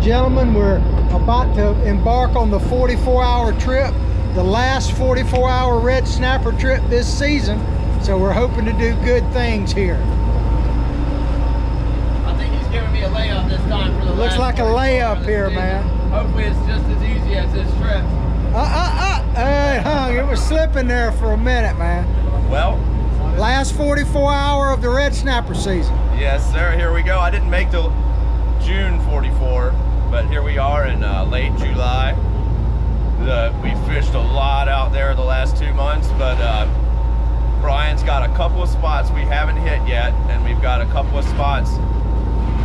gentlemen, we're about to embark on the 44-hour trip, the last 44-hour red snapper trip this season. So we're hoping to do good things here. I think he's giving me a layup this time for the Looks like a layup here, man. Hopefully it's just as easy as this trip. It hung. It was slipping there for a minute, man. Well, last 44-hour of the red snapper season. Yes, sir. Here we go. I didn't make till June 44, but here we are in late July. We fished a lot out there the last 2 months, but Brian's got a couple of spots we haven't hit yet, and we've got a couple of spots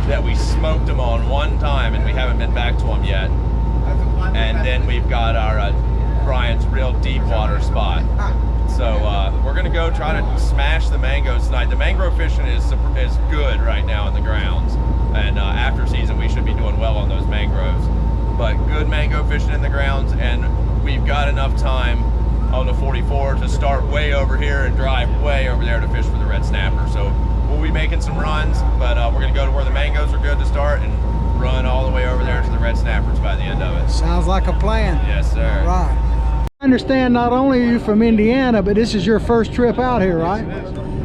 that we smoked them on one time, and we haven't been back to them yet. And then we've got our Brian's real deep water spot. So we're gonna go try to smash the mangoes tonight. The mangrove fishing is good right now in the grounds, and after season we should be doing well on those mangroves. But good mango fishing in the grounds, and we've got enough time on the 44 to start way over here and drive way over there to fish for the red snapper. So we'll be making some runs, but we're gonna go to where the mangoes are good to start and run all the way over there to the red snappers by the end of it. Sounds like a plan. Yes, sir. All right. I understand not only are you from Indiana, but this is your first trip out here, right?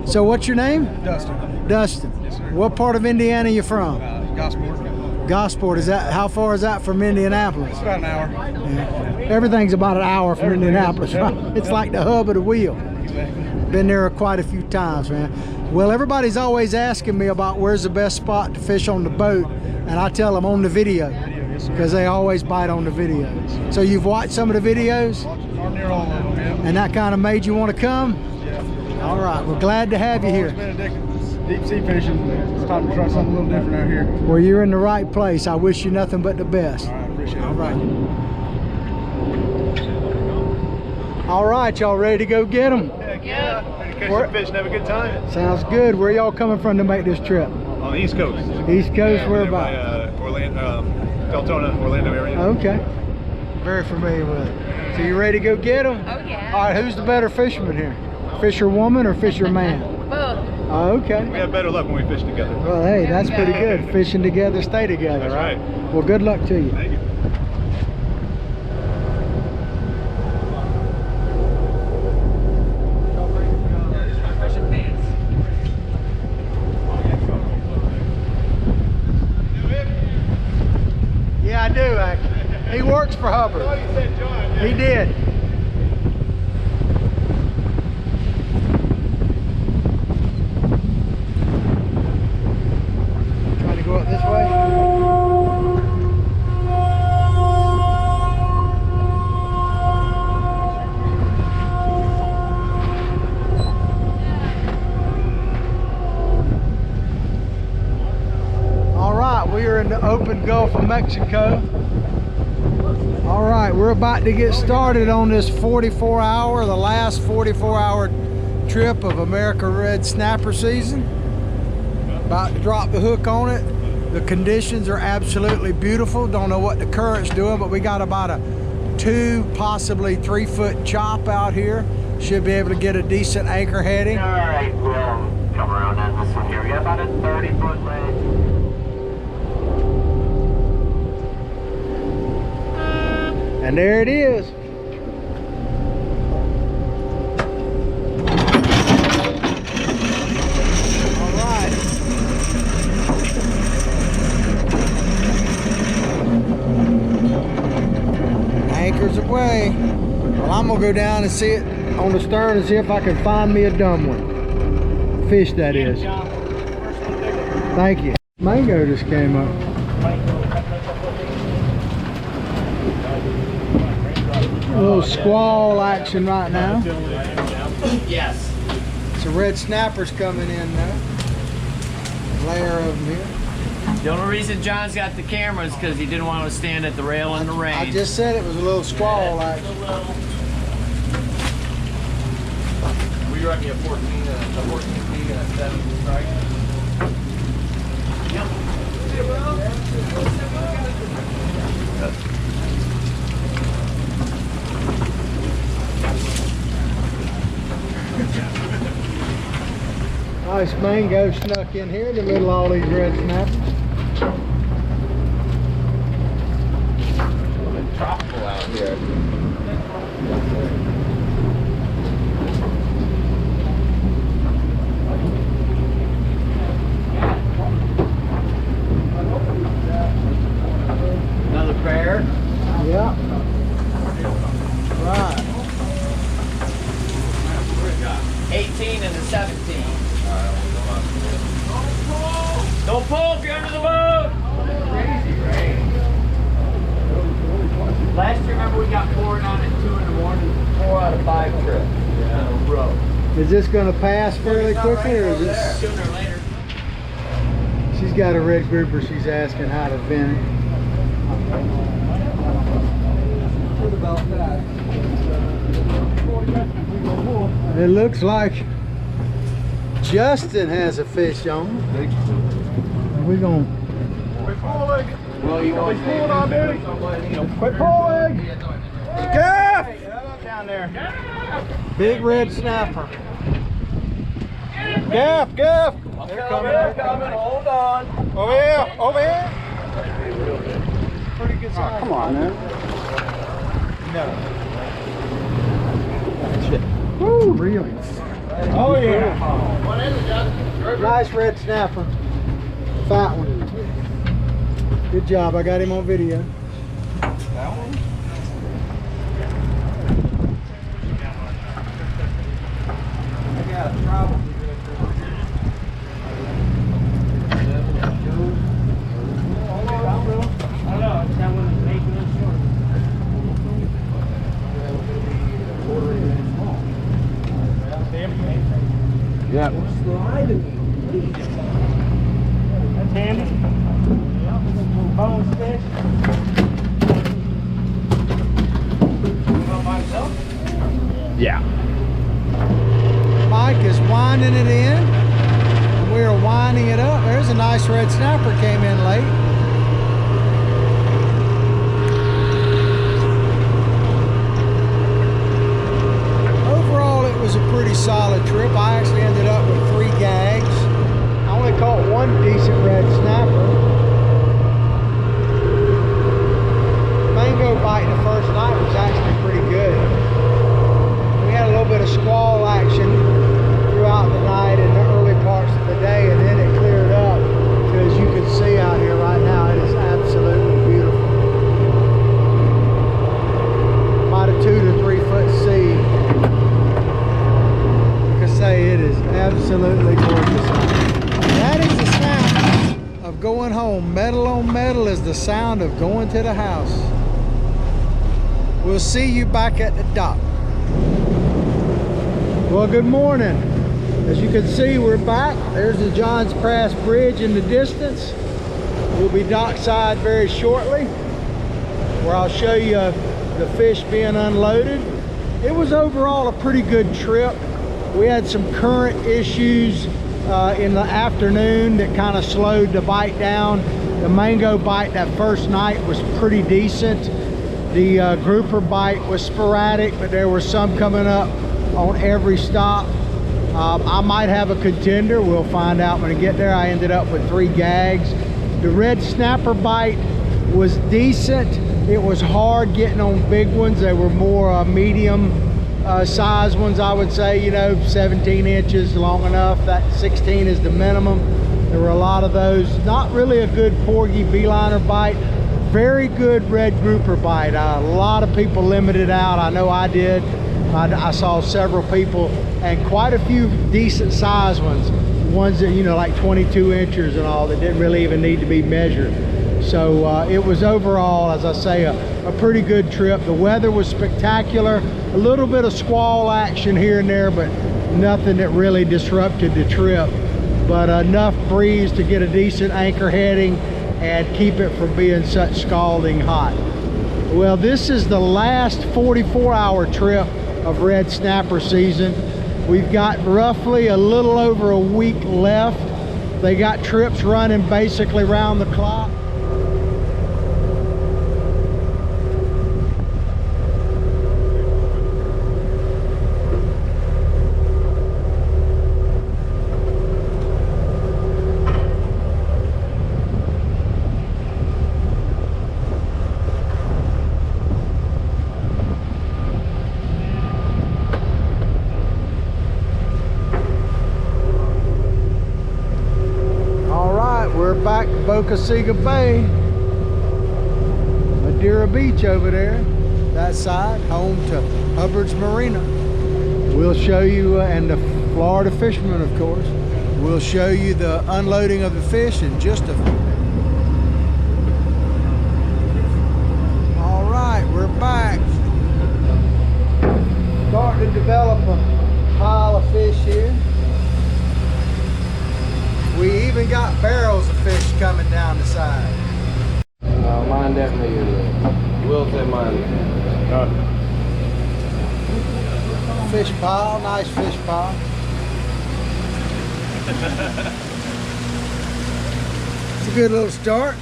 So what's your name? Dustin. Dustin. Yes, sir. What part of Indiana are you from? Gosport. Gosport. Is that, how far is that from Indianapolis? It's about an hour. Yeah. Everything's about an hour from Indianapolis, right? It's like the hub of the wheel. Exactly. Been there quite a few times, man. Well, everybody's always asking me about where's the best spot to fish on the boat, and I tell them on the video, because they always bite on the video. So you've watched some of the videos? Darn near all of them, yeah. And that kind of made you want to come? Yeah. All right, we're glad to have you I've here. always been addicted to deep sea fishing. It's time to try something a little different out here. Well, you're in the right place. I wish you nothing but the best. All right, appreciate it. All right. All right, y'all ready to go get them? Heck yeah. Ready to catch Where- some fish and have a good time. Sounds good. Where y'all coming from to make this trip? On the East Coast. East Coast, Yeah, where we're by, about? Orlando, Deltona, Orlando area. Okay. Very familiar with it. So you ready to go get them? Oh, yeah. All right, who's the better fisherman here? Fisher woman or fisher man? Both. Oh, okay. We have better luck when we fish together. Well, hey, that's pretty good. Fishing together, stay together, That's right. Well, good luck to you. Thank you. Yeah, I do, actually. He works for Hubbard. I thought you said John. He did. Trying to go up this way. All right, we are in the open Gulf of Mexico. All right, we're about to get started on this 44-hour, the last 44-hour trip of America Red Snapper season. About to drop the hook on it. The conditions are absolutely beautiful. Don't know what the current's doing, but we got about a 2, possibly 3 foot chop out here. Should be able to get a decent anchor heading. All right, we'll come around on this one here. We got about a 30-foot ledge. And there it is. All right. Anchors away. Well, I'm gonna go down and see it on the stern and see if I can find me a dumb one. Fish, that is. Thank you. Mango just came up. A little squall action right now. Yes. So red snappers coming in now. Layer of them here. The only reason John's got the camera is because he didn't want to stand at the rail in the rain. I just said it was a little squall action. Will you write me a 14 feet and a 7 strike? Nice mango snuck in here in the middle of all these red snappers. here. Another pair. Yeah. Right. 18 and a 17. Don't pull if you're under the boat. Crazy rain. Last year, remember we got pouring on at 2 in the morning. 4 out of 5 trips. Yeah. In a row. Is this going to pass fairly quickly, or is this? Sooner or later. She's got a red grouper. She's asking how to vent it. It looks like Justin has a fish on. We're going. Quit pulling. Well, you Quit pulling on, dude. Quit pulling. Gaff! Down there. Big red snapper. Gaff, gaff. They're coming. Hold on. Over here, over here. Pretty good size. Come on, man. No. Woo, really? Oh, yeah. What is it, Justin? Nice red snapper. Fat one. Good job. I got him on video. Yeah. That's handy. Bone fish. Yeah. Mike is winding it in, and we are winding it up. There's a nice red snapper, came in late. Overall, it was a pretty solid trip. I actually ended up with 3 gags. I only caught 1 decent red snapper. Mango bite the first night was actually pretty good. We had a little bit of squall action throughout the night and the early parts of the day, and then it cleared up. So as you can see out here right now, it is absolutely beautiful. About a 2 to 3 foot sea. Like I say, it is absolutely gorgeous. That is the sound of going home. Metal on metal is the sound of going to the house. We'll see you back at the dock. Well, good morning. As you can see, we're back. There's the Johns Pass Bridge in the distance. We'll be dockside very shortly, where I'll show you the fish being unloaded. It was overall a pretty good trip. We had some current issues in the afternoon that kind of slowed the bite down. The mango bite that first night was pretty decent. The grouper bite was sporadic, but there were some coming up on every stop. I might have a contender. We'll find out when I get there. I ended up with 3 gags. The red snapper bite was decent. It was hard getting on big ones. They were more medium size ones, I would say, you know, 17 inches long enough. That 16 is the minimum. There were a lot of those. Not really a good porgy beeliner bite. Very good red grouper bite. A lot of people limited out. I know I did. I saw several people, and quite a few decent size ones that, you know, like 22 inches and all, that didn't really even need to be measured. So it was overall, as I say, a pretty good trip. The weather was spectacular. A little bit of squall action here and there, but nothing that really disrupted the trip. But enough breeze to get a decent anchor heading and keep it from being such scalding hot. Well, this is the last 44-hour trip of red snapper season. We've got roughly a little over a week left. They got trips running basically round the clock. back to Boca Chica Bay. Madeira Beach over there. That side, home to Hubbard's Marina. We'll show you, and the Florida fishermen, of course. We'll show you the unloading of the fish in just a few. All right, we're back. Starting to develop a pile of fish here. We even got barrels of fish coming down the side. Mine definitely is. Will say mine. Fish pile, nice fish pile. It's a good little start.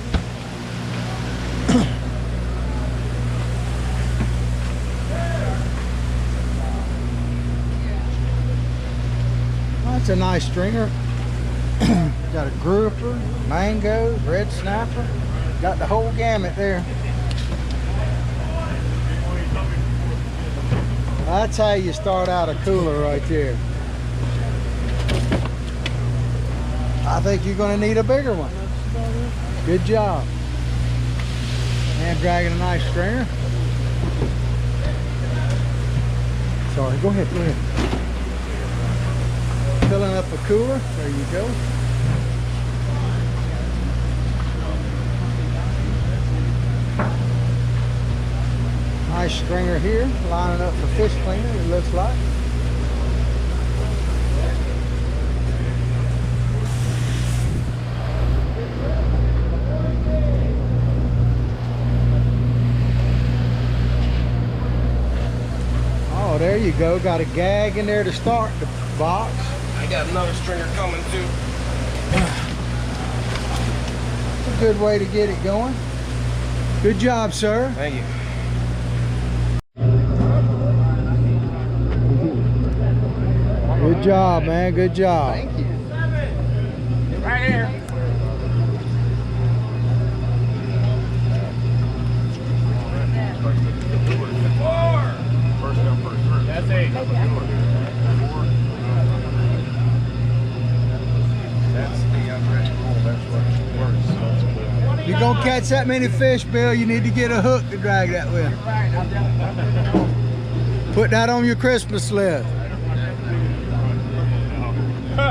That's a nice stringer. Got a grouper, mangoes, red snapper. Got the whole gamut there. That's how you start out a cooler right there. I think you're going to need a bigger one. Good job. And dragging a nice stringer. Sorry, go ahead, go ahead. Filling up a cooler. There you go. Nice stringer here, lining up for fish cleaner, it looks like. Oh, there you go. Got a gag in there to start the box. I got another stringer coming too. It's a good way to get it going. Good job, sir. Thank you. Good job, man. Good job. Thank you. Right here. That's eight. That's the unread rule. That's what works. You're gonna catch that many fish, Bill, you need to get a hook to drag that with. Put that on your Christmas list. Put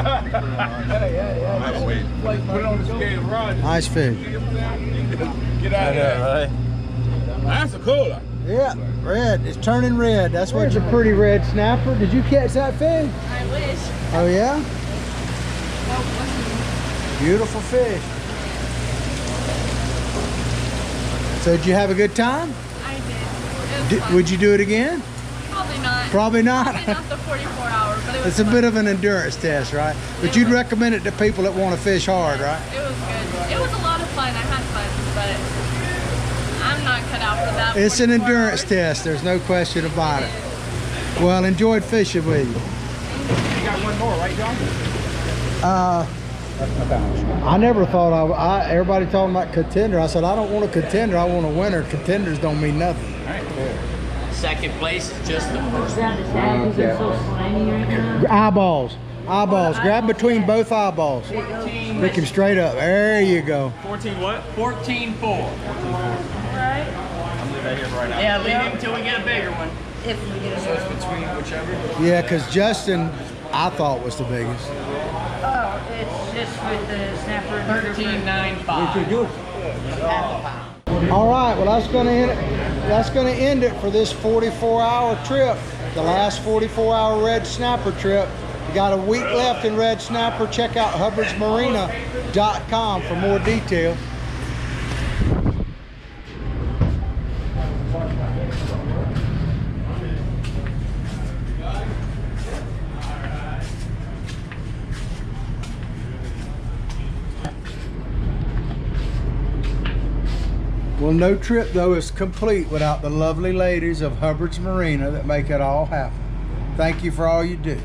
it on the scale, Roger. Nice fish. Get out of there. That's a cooler. Yeah, red. It's turning red. That's what's a pretty red snapper. Did you catch that fish? I wish. Oh yeah? Beautiful fish. So did you have a good time? I did. It was fun. Would you do it again? Probably not. Probably not. Probably not the 44 hours, but it was It's a fun. bit of an endurance test, right? But you'd recommend it to people that want to fish hard, right? It was good. It was a lot of fun. I had fun, but I'm not cut out for that. It's an 44 endurance hours. test. There's no question about it. Well, enjoyed fishing with you. You got one more, right, John? I never thought everybody talking about contender. I said, I don't want a contender, I want a winner. Contenders don't mean nothing. Second place is just the first Grab the tag because they're so slimy right now. Eyeballs. Eyeballs. Grab between both eyeballs. 14. Look him straight up. There you go. 14 what? 14-4. Right? Yeah, leave him until we get a bigger one. If we get So it's between whichever. Yeah, because Justin, I thought, was the biggest. Oh, it's just with the snapper. 13.95. All right, well, that's going to end it for this 44-hour trip. The last 44-hour red snapper trip. You got a week left in red snapper. Check out hubbardsmarina.com for more details. Well, no trip, though, is complete without the lovely ladies of Hubbard's Marina that make it all happen. Thank you for all you do.